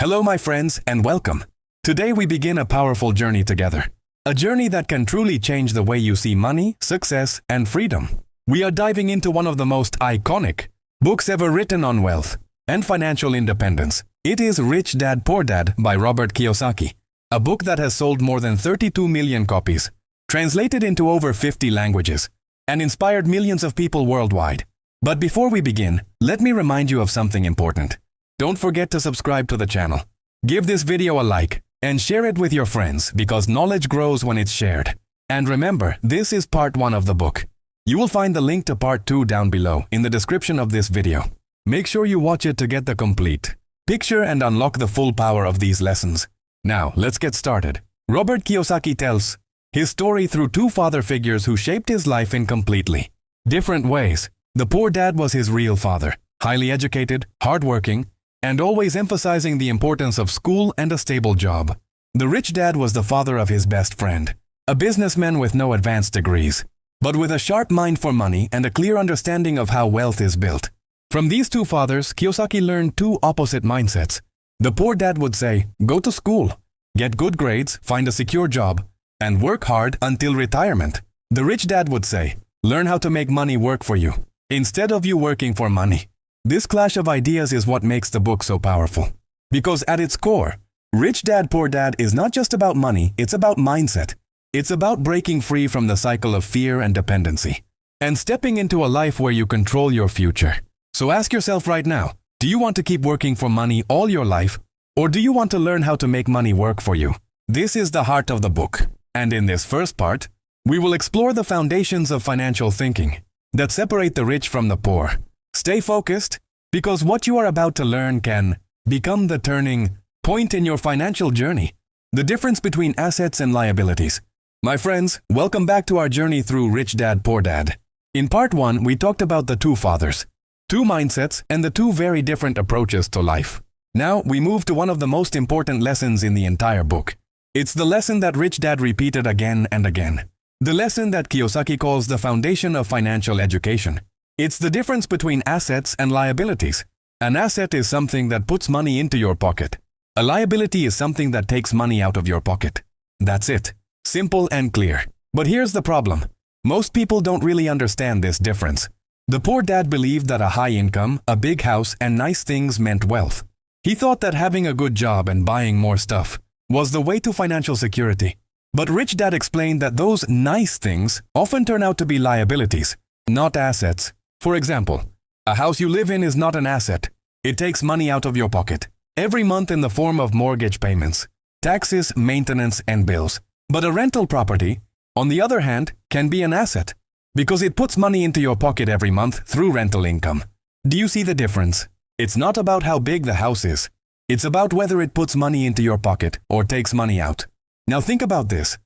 Hello, my friends, and welcome. Today we begin a powerful journey together. A journey that can truly change the way you see money, success, and freedom. We are diving into one of the most iconic books ever written on wealth and financial independence. It is Rich Dad, Poor Dad by Robert Kiyosaki, a book that has sold more than 32 million copies, translated into over 50 languages, and inspired millions of people worldwide. But before we begin, let me remind you of something important. Don't forget to subscribe to the channel. Give this video a like and share it with your friends because knowledge grows when it's shared. And remember, this is part 1 of the book. You will find the link to part 2 down below in the description of this video. Make sure you watch it to get the complete picture and unlock the full power of these lessons. Now, let's get started. Robert Kiyosaki tells his story through two father figures who shaped his life in completely different ways. The poor dad was his real father, highly educated, hardworking, and always emphasizing the importance of school and a stable job. The rich dad was the father of his best friend, a businessman with no advanced degrees, but with a sharp mind for money and a clear understanding of how wealth is built. From these two fathers, Kiyosaki learned two opposite mindsets. The poor dad would say, go to school, get good grades, find a secure job, and work hard until retirement. The rich dad would say, learn how to make money work for you, instead of you working for money. This clash of ideas is what makes the book so powerful. Because at its core, Rich Dad, Poor Dad is not just about money, it's about mindset. It's about breaking free from the cycle of fear and dependency, and stepping into a life where you control your future. So ask yourself right now, do you want to keep working for money all your life, or do you want to learn how to make money work for you? This is the heart of the book. And in this first part, we will explore the foundations of financial thinking that separate the rich from the poor. Stay focused, because what you are about to learn can become the turning point in your financial journey. The difference between assets and liabilities. My friends, welcome back to our journey through Rich Dad, Poor Dad. In part 1, we talked about the two fathers, two mindsets, and the two very different approaches to life. Now, we move to one of the most important lessons in the entire book. It's the lesson that Rich Dad repeated again and again. The lesson that Kiyosaki calls the foundation of financial education. It's the difference between assets and liabilities. An asset is something that puts money into your pocket. A liability is something that takes money out of your pocket. That's it. Simple and clear. But here's the problem. Most people don't really understand this difference. The poor dad believed that a high income, a big house, and nice things meant wealth. He thought that having a good job and buying more stuff was the way to financial security. But Rich Dad explained that those nice things often turn out to be liabilities, not assets. For example, a house you live in is not an asset. It takes money out of your pocket every month in the form of mortgage payments, taxes, maintenance, and bills. But a rental property, on the other hand, can be an asset because it puts money into your pocket every month through rental income. Do you see the difference? It's not about how big the house is. It's about whether it puts money into your pocket or takes money out. Now think about this.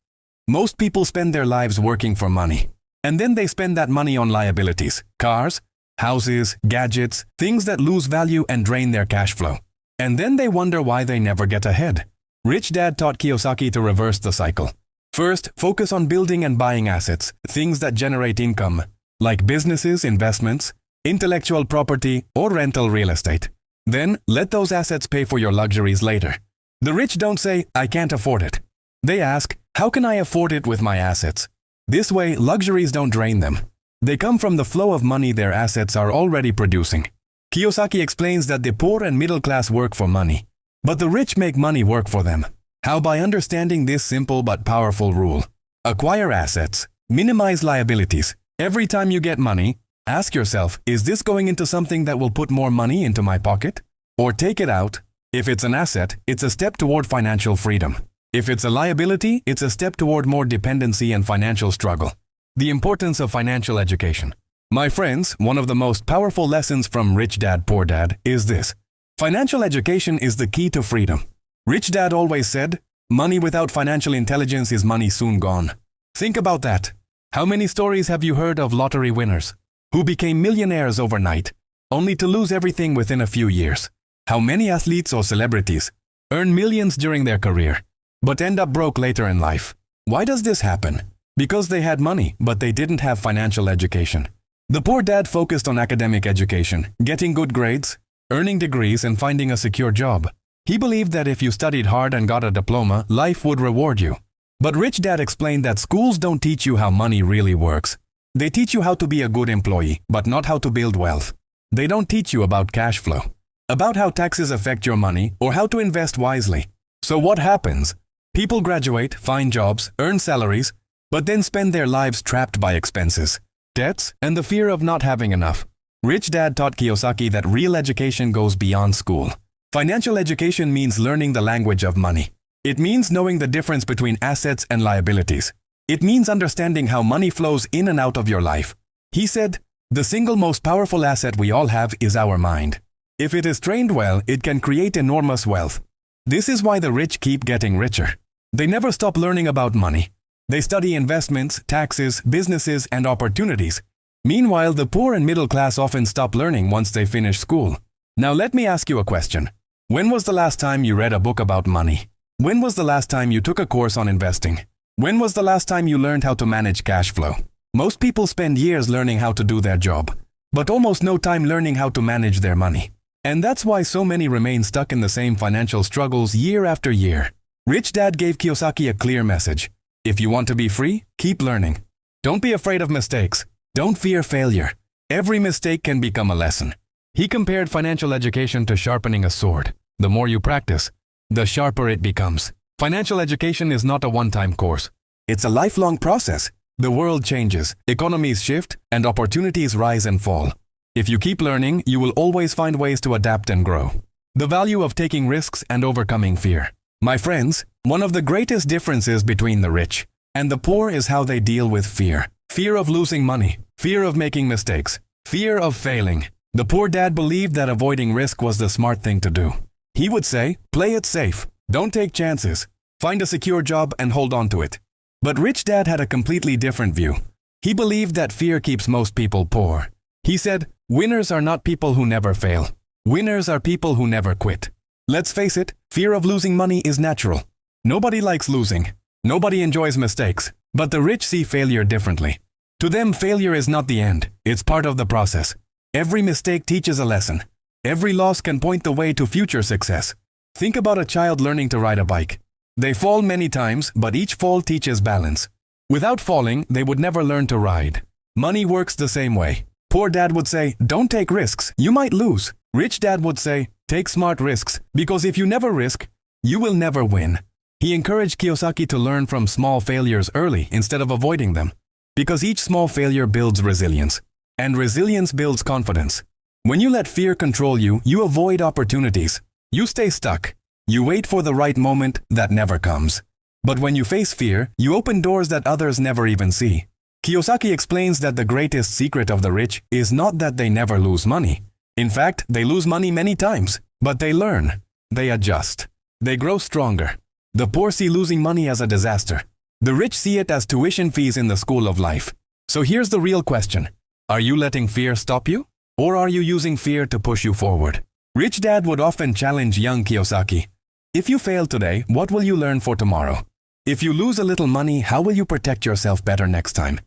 Most people spend their lives working for money. And then they spend that money on liabilities, cars, houses, gadgets, things that lose value and drain their cash flow. And then they wonder why they never get ahead. Rich Dad taught Kiyosaki to reverse the cycle. First, focus on building and buying assets, things that generate income, like businesses, investments, intellectual property, or rental real estate. Then, let those assets pay for your luxuries later. The rich don't say, I can't afford it. They ask, how can I afford it with my assets? This way, luxuries don't drain them. They come from the flow of money their assets are already producing. Kiyosaki explains that the poor and middle class work for money, but the rich make money work for them. How? By understanding this simple but powerful rule. Acquire assets, minimize liabilities. Every time you get money, ask yourself, is this going into something that will put more money into my pocket? Or take it out? If it's an asset, it's a step toward financial freedom. If it's a liability, it's a step toward more dependency and financial struggle. The importance of financial education. My friends, one of the most powerful lessons from Rich Dad, Poor Dad is this. Financial education is the key to freedom. Rich Dad always said, money without financial intelligence is money soon gone. Think about that. How many stories have you heard of lottery winners who became millionaires overnight, only to lose everything within a few years? How many athletes or celebrities earn millions during their career, but end up broke later in life? Why does this happen? Because they had money, but they didn't have financial education. The poor dad focused on academic education, getting good grades, earning degrees, and finding a secure job. He believed that if you studied hard and got a diploma, life would reward you. But Rich Dad explained that schools don't teach you how money really works. They teach you how to be a good employee, but not how to build wealth. They don't teach you about cash flow, about how taxes affect your money, or how to invest wisely. So what happens? People graduate, find jobs, earn salaries, but then spend their lives trapped by expenses, debts, and the fear of not having enough. Rich Dad taught Kiyosaki that real education goes beyond school. Financial education means learning the language of money. It means knowing the difference between assets and liabilities. It means understanding how money flows in and out of your life. He said, "The single most powerful asset we all have is our mind. If it is trained well, it can create enormous wealth." This is why the rich keep getting richer. They never stop learning about money. They study investments, taxes, businesses, and opportunities. Meanwhile, the poor and middle class often stop learning once they finish school. Now let me ask you a question. When was the last time you read a book about money? When was the last time you took a course on investing? When was the last time you learned how to manage cash flow? Most people spend years learning how to do their job, but almost no time learning how to manage their money. And that's why so many remain stuck in the same financial struggles year after year. Rich Dad gave Kiyosaki a clear message. If you want to be free, keep learning. Don't be afraid of mistakes. Don't fear failure. Every mistake can become a lesson. He compared financial education to sharpening a sword. The more you practice, the sharper it becomes. Financial education is not a one-time course. It's a lifelong process. The world changes, economies shift, and opportunities rise and fall. If you keep learning, you will always find ways to adapt and grow. The value of taking risks and overcoming fear. My friends, one of the greatest differences between the rich and the poor is how they deal with fear. Fear of losing money, fear of making mistakes, fear of failing. The poor dad believed that avoiding risk was the smart thing to do. He would say, play it safe, don't take chances, find a secure job and hold on to it. But Rich Dad had a completely different view. He believed that fear keeps most people poor. He said, winners are not people who never fail. Winners are people who never quit. Let's face it, fear of losing money is natural. Nobody likes losing. Nobody enjoys mistakes. But the rich see failure differently. To them, failure is not the end. It's part of the process. Every mistake teaches a lesson. Every loss can point the way to future success. Think about a child learning to ride a bike. They fall many times, but each fall teaches balance. Without falling, they would never learn to ride. Money works the same way. Poor dad would say, don't take risks, you might lose. Rich dad would say, take smart risks, because if you never risk, you will never win. He encouraged Kiyosaki to learn from small failures early instead of avoiding them, because each small failure builds resilience, and resilience builds confidence. When you let fear control you, you avoid opportunities. You stay stuck. You wait for the right moment that never comes. But when you face fear, you open doors that others never even see. Kiyosaki explains that the greatest secret of the rich is not that they never lose money. In fact, they lose money many times, but they learn. They adjust. They grow stronger. The poor see losing money as a disaster. The rich see it as tuition fees in the school of life. So here's the real question. Are you letting fear stop you? Or are you using fear to push you forward? Rich Dad would often challenge young Kiyosaki. If you fail today, what will you learn for tomorrow? If you lose a little money, how will you protect yourself better next time?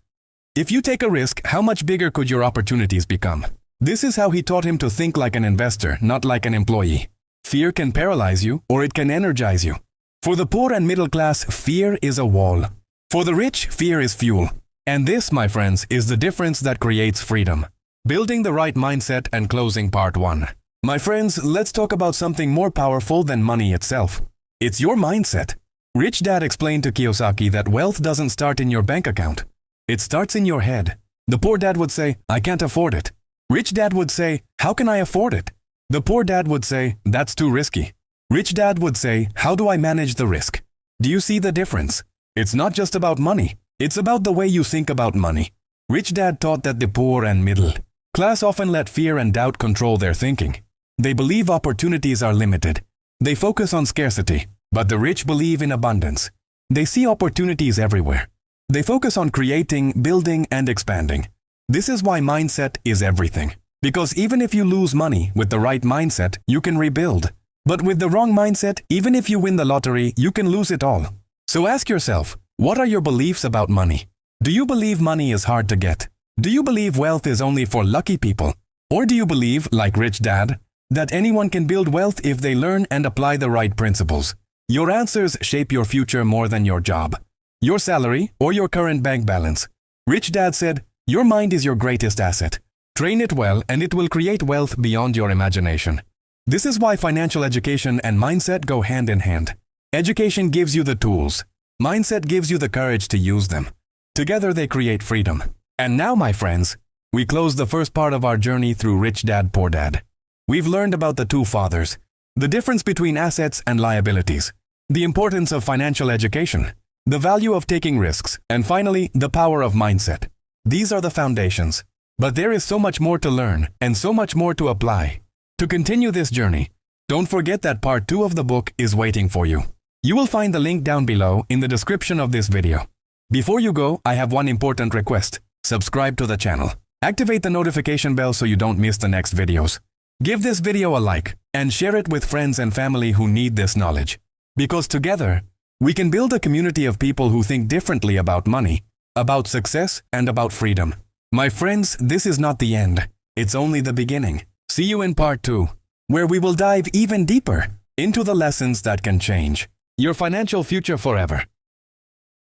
If you take a risk, how much bigger could your opportunities become? This is how he taught him to think like an investor, not like an employee. Fear can paralyze you, or it can energize you. For the poor and middle class, fear is a wall. For the rich, fear is fuel. And this, my friends, is the difference that creates freedom. Building the right mindset and closing part 1. My friends, let's talk about something more powerful than money itself. It's your mindset. Rich Dad explained to Kiyosaki that wealth doesn't start in your bank account. It starts in your head. The poor dad would say, I can't afford it. Rich Dad would say, how can I afford it? The poor dad would say, that's too risky. Rich Dad would say, how do I manage the risk? Do you see the difference? It's not just about money. It's about the way you think about money. Rich Dad taught that the poor and middle class often let fear and doubt control their thinking. They believe opportunities are limited. They focus on scarcity, but the rich believe in abundance. They see opportunities everywhere. They focus on creating, building, and expanding. This is why mindset is everything. Because even if you lose money, with the right mindset, you can rebuild. But with the wrong mindset, even if you win the lottery, you can lose it all. So ask yourself, what are your beliefs about money? Do you believe money is hard to get? Do you believe wealth is only for lucky people? Or do you believe, like Rich Dad, that anyone can build wealth if they learn and apply the right principles. Your answers shape your future more than your job, your salary, or your current bank balance. Rich Dad said, "Your mind is your greatest asset. Train it well and it will create wealth beyond your imagination." This is why financial education and mindset go hand in hand. Education gives you the tools. Mindset gives you the courage to use them. Together they create freedom. And now, my friends, we close the first part of our journey through Rich Dad, Poor Dad. We've learned about the two fathers, the difference between assets and liabilities, the importance of financial education, the value of taking risks, and finally, the power of mindset. These are the foundations. But there is so much more to learn and so much more to apply. To continue this journey, don't forget that part 2 of the book is waiting for you. You will find the link down below in the description of this video. Before you go, I have one important request. Subscribe to the channel. Activate the notification bell so you don't miss the next videos. Give this video a like and share it with friends and family who need this knowledge. Because together, we can build a community of people who think differently about money, about success, and about freedom. My friends, this is not the end. It's only the beginning. See you in part 2, where we will dive even deeper into the lessons that can change your financial future forever.